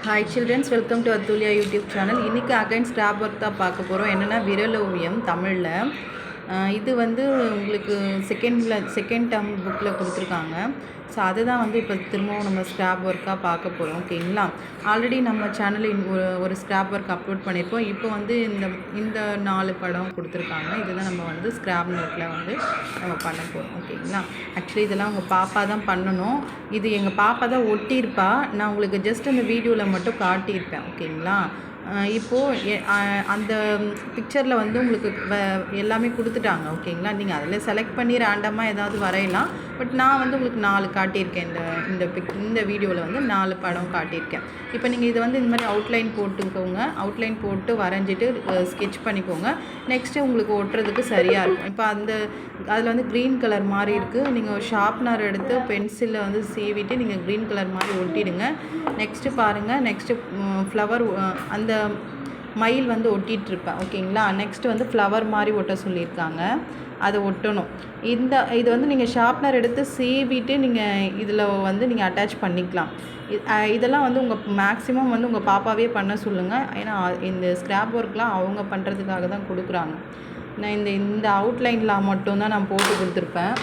Hi childrens, welcome to Atulya YouTube channel. இன்னைக்கு again scrap work தான் பார்க்க போகிறோம். என்னென்னா விரலோவியம் தமிழில். இது வந்து உங்களுக்கு செகண்ட் டேர்ம் புக்கில் கொடுத்துருக்காங்க. ஸோ அதை தான் வந்து இப்போ திரும்பவும் நம்ம ஸ்கிராப் ஒர்க்காக பார்க்க போகிறோம். ஓகேங்களா? ஆல்ரெடி நம்ம சேனலில் ஒரு ஸ்கிராப் ஒர்க் அப்லோட் பண்ணியிருக்கோம். இப்போ வந்து இந்த 4 படம் கொடுத்துருக்காங்க. இதுதான் நம்ம வந்து ஸ்கிராப் நோட்டில் வந்து நம்ம பண்ண போகிறோம். ஓகேங்களா? ஆக்சுவலி இதெல்லாம் உங்கள் பாப்பா தான் பண்ணணும். இது எங்கள் பாப்பா தான் ஒட்டியிருப்பா. நான் உங்களுக்கு ஜஸ்ட் அந்த வீடியோவில் மட்டும் காட்டியிருப்பேன். ஓகேங்களா? இப்போது அந்த பிக்சரில் வந்து உங்களுக்கு எல்லாமே கொடுத்துட்டாங்க. ஓகேங்களா? நீங்கள் அதில் செலக்ட் பண்ணி ரேண்டமாக ஏதாவது வரையலாம். பட் நான் வந்து உங்களுக்கு 4 காட்டியிருக்கேன். இந்த வீடியோவில் வந்து 4 படம் காட்டியிருக்கேன். இப்போ நீங்கள் இதை வந்து இந்த மாதிரி அவுட்லைன் போட்டுக்கோங்க. அவுட்லைன் போட்டு வரைஞ்சிட்டு ஸ்கெட்ச் பண்ணிக்கோங்க. நெக்ஸ்ட்டு உங்களுக்கு ஒட்டுறதுக்கு சரியாக இருக்கும். இப்போ அதில் வந்து க்ரீன் கலர் மாதிரி இருக்குது. நீங்கள் ஷார்ப்னர் எடுத்து பென்சிலில் வந்து சீவிட்டு நீங்கள் க்ரீன் கலர் மாதிரி ஒட்டிடுங்க. நெக்ஸ்ட்டு பாருங்கள். நெக்ஸ்ட்டு ஃப்ளவர் அந்த மயில் வந்து ஒட்டிகிட்ருப்பேன். ஓகேங்களா? நெக்ஸ்ட்டு வந்து ஃப்ளவர் மாதிரி ஒட்ட சொல்லியிருக்காங்க. அதை ஒட்டணும். இது வந்து நீங்கள் ஷார்ப்னர் எடுத்து சீவிட்டு நீங்கள் இதில் வந்து நீங்கள் அட்டாச் பண்ணிக்கலாம். இதெல்லாம் வந்து மேக்ஸிமம் வந்து உங்கள் பாப்பாவே பண்ண சொல்லுங்கள். ஏன்னா இந்த ஸ்கிராப் ஒர்க்லாம் அவங்க பண்ணுறதுக்காக தான் கொடுக்குறாங்க. நான் இந்த அவுட்லைனில் மட்டும்தான் நான் போட்டு கொடுத்துருப்பேன்.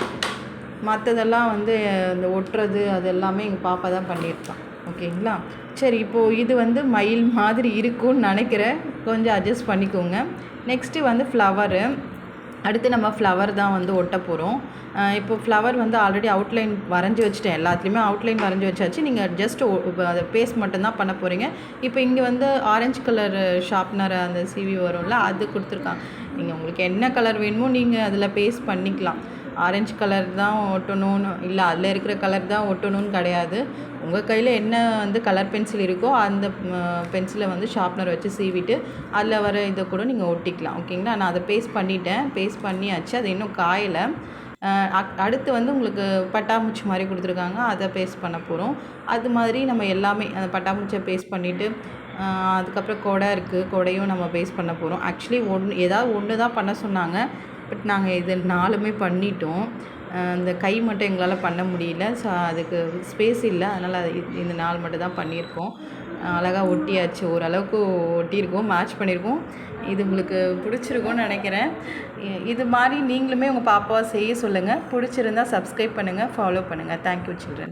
மற்றதெல்லாம் வந்து இந்த ஒட்டுறது அது எல்லாமே எங்கள் பாப்பா தான் பண்ணியிருப்பான். ஓகேங்களா? சரி, இப்போது இது வந்து மயில் மாதிரி இருக்கும்னு நினைக்கிறேன். கொஞ்சம் அட்ஜஸ்ட் பண்ணிக்கோங்க. நெக்ஸ்ட்டு வந்து ஃப்ளவரு. அடுத்து நம்ம ஃப்ளவர் தான் வந்து ஒட்ட போகிறோம். இப்போ ஃப்ளவர் வந்து ஆல்ரெடி அவுட்லைன் வரைஞ்சி வச்சுட்டேன். எல்லாத்துலேயுமே அவுட்லைன் வரைஞ்சி வச்சாச்சு. நீங்கள் ஜஸ்ட் அதை பேஸ்ட் மட்டும்தான் பண்ண போகிறீங்க. இப்போ இங்கே வந்து ஆரஞ்சு கலர் ஷார்ப்னர் அந்த சிவி வரும்ல, அது கொடுத்துருக்காங்க. நீங்கள் உங்களுக்கு என்ன கலர் வேணுமோ நீங்கள் அதில் பேஸ்ட் பண்ணிக்கலாம். ஆரஞ்சு கலர் தான் ஒட்டணும்னு இல்லை, அதில் இருக்கிற கலர் தான் ஒட்டணும்னு கிடையாது. உங்கள் கையில் என்ன வந்து கலர் பென்சில் இருக்கோ அந்த பென்சிலை வந்து ஷார்ப்னர் வச்சு சீவிட்டு அதில் வர இதை கூட நீங்கள் ஒட்டிக்கலாம். ஓகேங்களா? நான் அதை பேஸ்ட் பண்ணிட்டேன். பேஸ்ட் பண்ணியாச்சு. அது இன்னும் காயலை. அடுத்து வந்து உங்களுக்கு பட்டாம்பூச்சி மாதிரி கொடுத்துருக்காங்க. அதை பேஸ்ட் பண்ண போகிறோம். அது மாதிரி நம்ம எல்லாமே அந்த பட்டாம்பூச்சியை பேஸ்ட் பண்ணிவிட்டு அதுக்கப்புறம் கொடை இருக்குது. கொடையும் நம்ம பேஸ்ட் பண்ண போகிறோம். ஆக்சுவலி ஏதாவது ஒன்று தான் பண்ண சொன்னாங்க. பட் நாங்கள் இது 4மே பண்ணிட்டோம். இந்த கை மட்டும் எங்களால் பண்ண முடியல. ஸோ அதுக்கு ஸ்பேஸ் இல்லை. அதனால் இந்த 4 மட்டும் தான் பண்ணியிருக்கோம். அழகாக ஒட்டியாச்சு. ஓரளவுக்கு ஒட்டியிருக்கோம், மேட்ச் பண்ணியிருக்கோம். இது உங்களுக்கு பிடிச்சிருக்கும்னு நினைக்கிறேன். இது மாதிரி நீங்களுமே உங்கள் பாப்பாவை செய்ய சொல்லுங்கள். பிடிச்சிருந்தால் சப்ஸ்கிரைப் பண்ணுங்கள், ஃபாலோ பண்ணுங்கள். Thank you children.